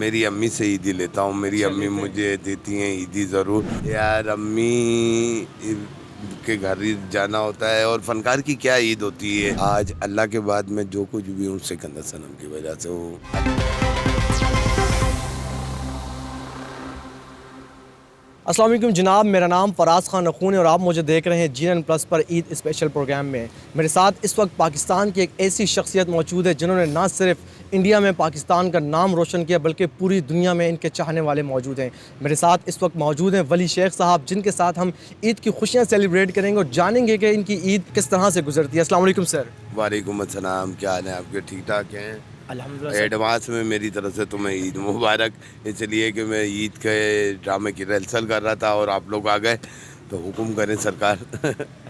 मेरी अम्मी से ईदी लेता हूँ। मेरी अम्मी मुझे देती हैं ईदी ज़रूर। यार अम्मी के घर ही जाना होता है। और फनकार की क्या ईद होती है। आज अल्लाह के बाद मैं जो कुछ भी हूँ सिकंदर सनम की वजह से हूँ। अस्सलाम वालेकुम जनाब, मेरा नाम फ़राज़ ख़ान नखून है और आप मुझे देख रहे हैं GN+ पर ईद स्पेशल प्रोग्राम में। मेरे साथ इस वक्त पाकिस्तान की एक ऐसी शख्सियत मौजूद है जिन्होंने ना सिर्फ इंडिया में पाकिस्तान का नाम रोशन किया बल्कि पूरी दुनिया में इनके चाहने वाले मौजूद हैं। मेरे साथ इस वक्त मौजूद हैं वली शेख साहब, जिनके साथ हम ईद की खुशियाँ सेलिब्रेट करेंगे और जानेंगे कि इनकी ईद किस तरह से गुजरती है। अस्सलाम वालेकुम सर। वालेकुम अस्सलाम, क्या हाल है आपके? ठीक ठाक हैं? अल्हम्दुलिल्लाह। एडवांस में मेरी तरफ से तुम्हें ईद मुबारक। इसलिए कि मैं ईद के ड्रामे की रिहर्सल कर रहा था और आप लोग आ गए, तो हुक्म करें सरकार।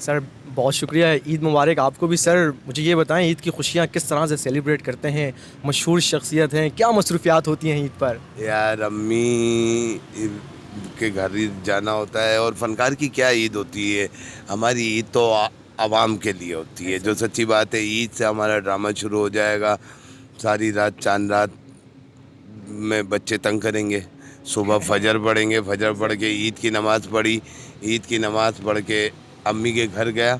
सर बहुत शुक्रिया, ईद मुबारक आपको भी। सर मुझे ये बताएं, ईद की खुशियाँ किस तरह से सेलिब्रेट करते हैं? मशहूर शख्सियत हैं, क्या मसरूफियात होती हैं ईद पर? यार अम्मी के घर ही जाना होता है। और फनकार की क्या ईद होती है। हमारी ईद तो आवाम के लिए होती है। जो सच्ची बात है, ईद से हमारा ड्रामा शुरू हो जाएगा। सारी रात चांद रात में बच्चे तंग करेंगे। सुबह फजर पढ़ेंगे, फजर पढ़ के ईद की नमाज़ पढ़ी, ईद की नमाज़ पढ़ के अम्मी के घर गया।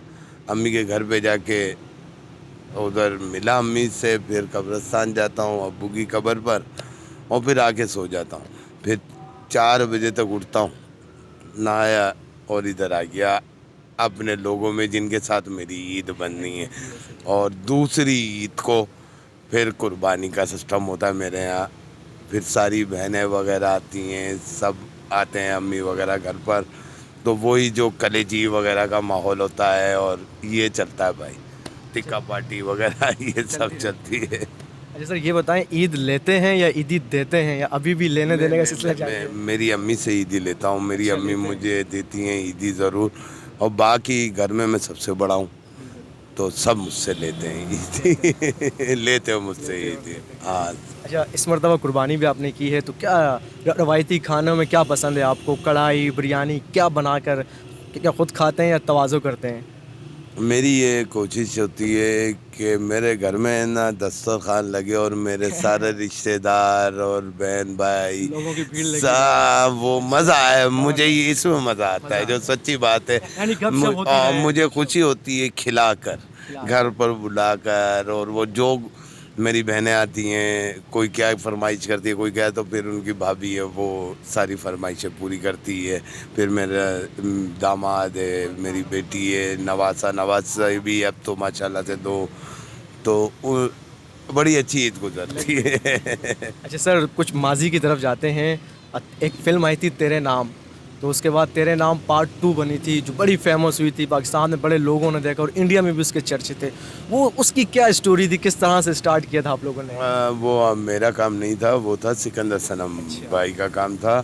अम्मी के घर पे जाके उधर मिला अम्मी से, फिर कब्रिस्तान जाता हूँ अब्बू की कब्र पर, और फिर आके सो जाता हूँ। फिर 4 बजे तक उठता हूँ, नहाया और इधर आ गया अपने लोगों में जिनके साथ मेरी ईद बननी है। और दूसरी ईद को फिर कुर्बानी का सिस्टम होता है मेरे यहाँ। फिर सारी बहनें वगैरह आती हैं, सब आते हैं अम्मी वगैरह घर पर, तो वही जो कलेजी वगैरह का माहौल होता है और ये चलता है भाई। टिक्का पार्टी वगैरह ये सब चलती है। अच्छा सर ये बताएं, ईद लेते हैं या ईदी देते हैं, या अभी भी लेने देने का सिलसिला जारी है? मेरी अम्मी से ईदी लेता हूँ। मेरी अम्मी मुझे देती हैं ईदी ज़रूर। और बाकी घर में मैं सबसे बड़ा हूँ, तो सब मुझसे लेते हैं ईदी। लेते हो मुझसे ईदी। हाँ। अच्छा, इस मरतबा कुर्बानी भी आपने की है, तो क्या रवायती खानों में क्या पसंद है आपको? कढ़ाई, बिरयानी, क्या बनाकर, क्या खुद खाते हैं या तवाज़ो करते हैं? मेरी ये कोशिश होती है कि मेरे घर में ना दस्तरखान लगे और मेरे सारे रिश्तेदार और बहन भाई लोगों की भीड़ लगी सब, वो मज़ा आए। मुझे ये इसमें मज़ा आता है, जो सच्ची बात है। यानी गपशप होती है। मुझे खुशी होती है खिलाकर, घर पर बुलाकर। और वो जो मेरी बहनें आती हैं, कोई क्या फरमाइश करती है, कोई क्या, तो फिर उनकी भाभी है वो सारी फरमाइशें पूरी करती है। फिर मेरा दामाद है, मेरी बेटी है नवासा भी अब तो माशाल्लाह से दो, तो बड़ी अच्छी ईद गुजरती है। अच्छा सर, कुछ माजी की तरफ जाते हैं। एक फ़िल्म आई थी तेरे नाम, तो उसके बाद तेरे नाम पार्ट 2 बनी थी जो बड़ी फेमस हुई थी, पाकिस्तान में बड़े लोगों ने देखा और इंडिया में भी उसके चर्चे थे। वो उसकी क्या स्टोरी थी, किस तरह से स्टार्ट किया था आप लोगों ने? वो मेरा काम नहीं था, वो था सिकंदर सनम भाई का काम था।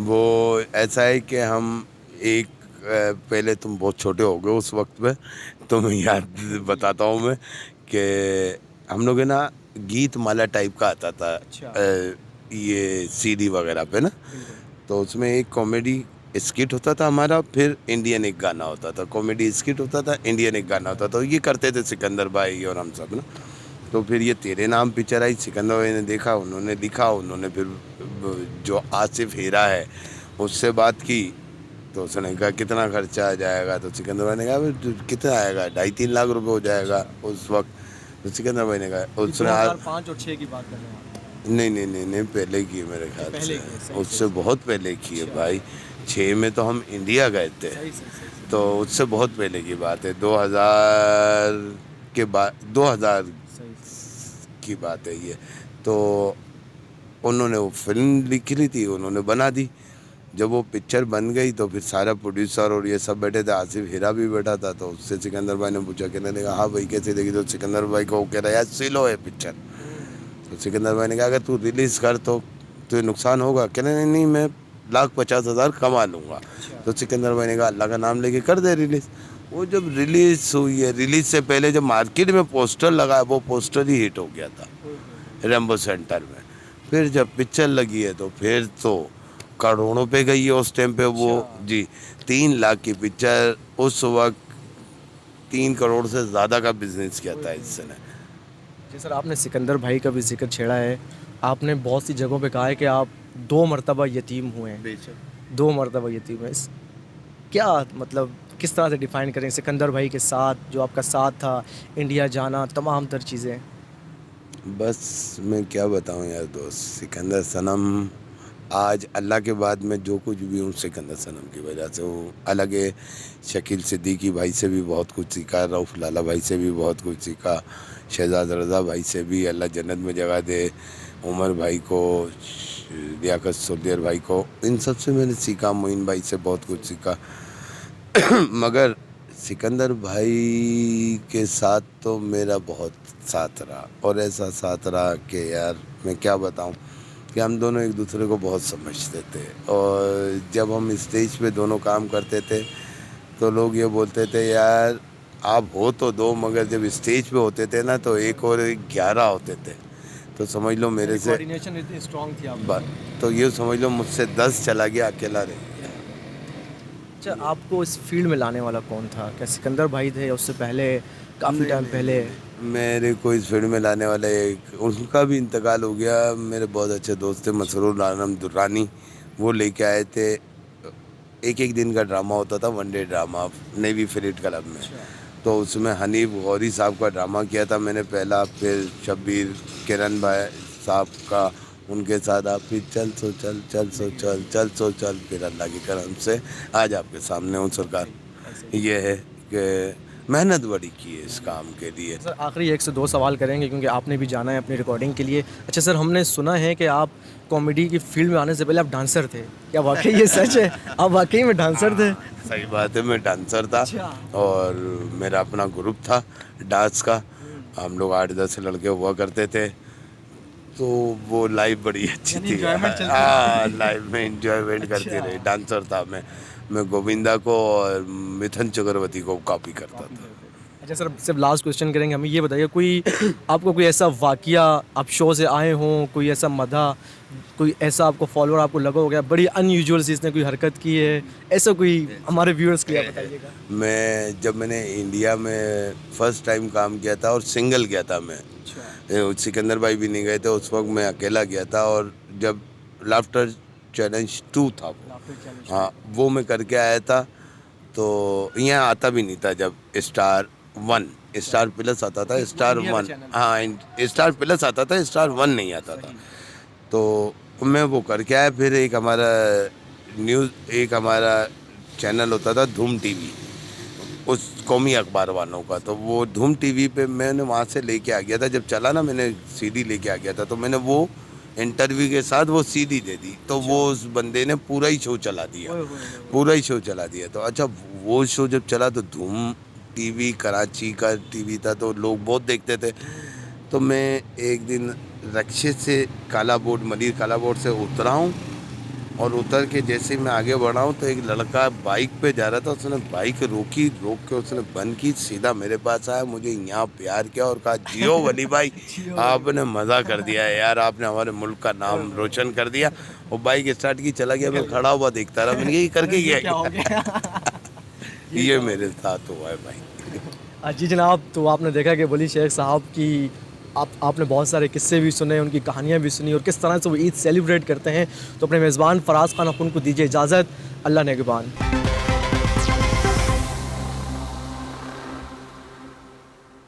वो ऐसा है कि हम एक पहले तुम बहुत छोटे हो गए उस वक्त में, तुम्हें याद बताता हूँ मैं कि हम लोग है ना गीत माला टाइप का आता था। ये CD वगैरह पे ना, तो उसमें एक कॉमेडी स्किट होता था हमारा, फिर इंडियन एक गाना होता था। कॉमेडी स्किट होता था, इंडियन एक गाना होता था। तो ये करते थे सिकंदर भाई और हम सब ना। तो फिर ये तेरे नाम पिक्चर आई, सिकंदर भाई ने देखा, उन्होंने लिखा, उन्होंने फिर जो आसिफ हीरा है उससे बात की, तो उसने कहा कितना खर्चा आ जाएगा। तो सिकंदर भाई ने कहा भाई कितना आएगा, 2.5-3 लाख रुपए हो जाएगा उस वक्त। तो सिकंदर भाई ने कहा उसने 2005 और 6 की बात कर रहे हैं? नहीं पहले की है मेरे ख्याल से, उससे बहुत पहले की है भाई। 6 में तो हम इंडिया गए थे, तो उससे बहुत पहले की बात है। 2000 के बाद, 2000 की बात है ये। तो उन्होंने वो फिल्म लिखी ली थी, उन्होंने बना दी। जब वो पिक्चर बन गई तो फिर सारा प्रोड्यूसर और ये सब बैठे थे, आसिफ हीरा भी बैठा था। तो उससे सिकंदर भाई ने पूछा, कहने लगा हाँ भाई कैसे देखी? तो सिकंदर भाई को कह रहा यार सिलो है पिक्चर। तो सिकंदर भाई ने कहा अगर तू रिलीज़ कर तो तुझे नुकसान होगा। कहने नहीं मैं 1,50,000 कमा लूँगा। तो सिकंदर भाई ने कहा अल्लाह का नाम लेके कर दे रिलीज़। वो जब रिलीज़ हुई है, रिलीज़ से पहले जब मार्केट में पोस्टर लगा, वो पोस्टर ही हिट हो गया था रेम्बो सेंटर में। फिर जब पिक्चर लगी है तो फिर तो करोड़ों पे गई है उस टाइम पे वो। जी, 3 लाख की पिक्चर उस वक्त 3 करोड़ से ज़्यादा का बिजनेस किया था इसने। जी सर, आपने सिकंदर भाई का भी जिक्र छेड़ा है, आपने बहुत सी जगहों पे कहा है कि आप 2 मरतबा यतीम हुए हैं, बेशक 2 मरतबा यतीम हुए। क्या मतलब किस तरह से डिफ़ाइन करें सिकंदर भाई के साथ जो आपका साथ था, इंडिया जाना, तमाम तर चीज़ें? बस मैं क्या बताऊं यार दोस्त, सिकंदर सनम आज अल्लाह के बाद मैं जो कुछ भी हूँ सिकंदर सनम की वजह से हूँ। अलग है, शकील सिद्दीकी भाई से भी बहुत कुछ सीखा, रऊफ़ लाला भाई से भी बहुत कुछ सीखा, शहजाद रज़ा भाई से भी अल्लाह जन्नत में जगह दे, उमर भाई को, लियाकत सोल्जर भाई को, इन सब से मैंने सीखा, मोइन भाई से बहुत कुछ सीखा। मगर सिकंदर भाई के साथ तो मेरा बहुत साथ रहा, और ऐसा साथ रहा कि यार मैं क्या बताऊं कि हम दोनों एक दूसरे को बहुत समझते थे। और जब हम स्टेज पे दोनों काम करते थे तो लोग ये बोलते थे यार आप हो तो दो, मगर जब स्टेज पे होते थे ना तो एक और 11 होते थे। तो समझ लो मेरे से कोऑर्डिनेशन इतनी स्ट्रांग थी आप। तो ये समझ लो मुझसे 10 चला गया, अकेला रह गया। अच्छा, आपको इस फील्ड में लाने वाला कौन था? क्या सिकंदर भाई थे या उससे पहले, काफ़ी टाइम पहले? मेरे को इस फील्ड में लाने वाले उनका भी इंतकाल हो गया। मेरे बहुत अच्छे दोस्त थे मसरूर आलम दुर्रानी, वो लेके आए थे। एक दिन का ड्रामा होता था, वनडे ड्रामा नेवी फ्रीट क्लब में। तो उसमें हनीफ गौरी साहब का ड्रामा किया था मैंने पहला, फिर शब्बीर किरण भाई साहब का उनके साथ आप फिर चल सो चल, फिर अल्लाह की करम से आज आपके सामने हूँ सरकार। ये है कि मेहनत बड़ी की है इस काम के लिए। सर आखिरी 1 से 2 सवाल करेंगे क्योंकि आपने भी जाना है अपनी रिकॉर्डिंग के लिए। अच्छा सर, हमने सुना है कि आप कॉमेडी की फील्ड में आने से पहले आप डांसर थे, क्या वाकई ये सच है? आप वाकई में डांसर थे? सही बात है, मैं डांसर था। और मेरा अपना ग्रुप था डांस का, हम लोग 8-10 लड़के हुआ करते थे। तो वो लाइफ बड़ी अच्छी थी, हाँ लाइफ में इंजॉयमेंट करते रहे। डांसर था मैं गोविंदा को और मिथुन चक्रवर्ती को कॉपी करता था। अच्छा सर, सिर्फ लास्ट क्वेश्चन करेंगे, हमें ये बताइए कोई आपको कोई ऐसा वाकया, आप शो से आए हों, कोई ऐसा मदा, कोई ऐसा आपको फॉलोअर आपको लगा हो गया बड़ी अनयूजुअल सी इसने कोई हरकत की है, ऐसा कोई हमारे व्यूअर्स के लिए बताइएगा। जब मैंने इंडिया में फर्स्ट टाइम काम किया था और सिंगल गया था मैं, सिकंदर भाई भी नहीं गए थे उस वक्त, मैं अकेला गया था। और जब लाफ्टर चैलेंज 2 था वो, हाँ वो मैं करके आया था। तो यहाँ आता भी नहीं था जब स्टार प्लस आता था, स्टार 1, हाँ स्टार प्लस आता था, स्टार 1 नहीं आता था। तो मैं वो करके आया। फिर एक हमारा चैनल होता था धूम टीवी, उस कौमी अखबार वालों का, तो वो धूम टीवी पे मैंने वहाँ से लेके आ गया था। जब चला ना, मैंने सीडी लेके आ गया था, तो मैंने वो इंटरव्यू के साथ वो सीडी दे दी। तो वो उस बंदे ने पूरा ही शो चला दिया। तो अच्छा, वो शो जब चला तो धूम टीवी कराची का टीवी था, तो लोग बहुत देखते थे। तो मैं एक दिन रक्षे से मलिर काला बोर्ड से उतरा हूँ, और उतर के जैसे मैं आगे बढ़ा हूँ तो एक लड़का बाइक पे जा रहा था, उसने बाइक रोक के उसने बंद की, सीधा मेरे पास आया, मुझे यहाँ प्यार किया और कहा जियो वली भाई, आपने मज़ा कर दिया है यार, आपने हमारे मुल्क का नाम रोशन कर दिया। और बाइक स्टार्ट की, चला गया। मैं खड़ा हुआ देखता रहा, मैंने यही करके गया। ये मेरे साथ हुआ है भाई। जी जनाब, तो आपने देखा कि वली शेख साहब की आपने बहुत सारे किस्से भी सुने, उनकी कहानियाँ भी सुनी और किस तरह से वो ईद सेलिब्रेट करते हैं। तो अपने मेज़बान फराज खान अख़ुन को दीजिए इजाज़त। अल्लाह नेगबान।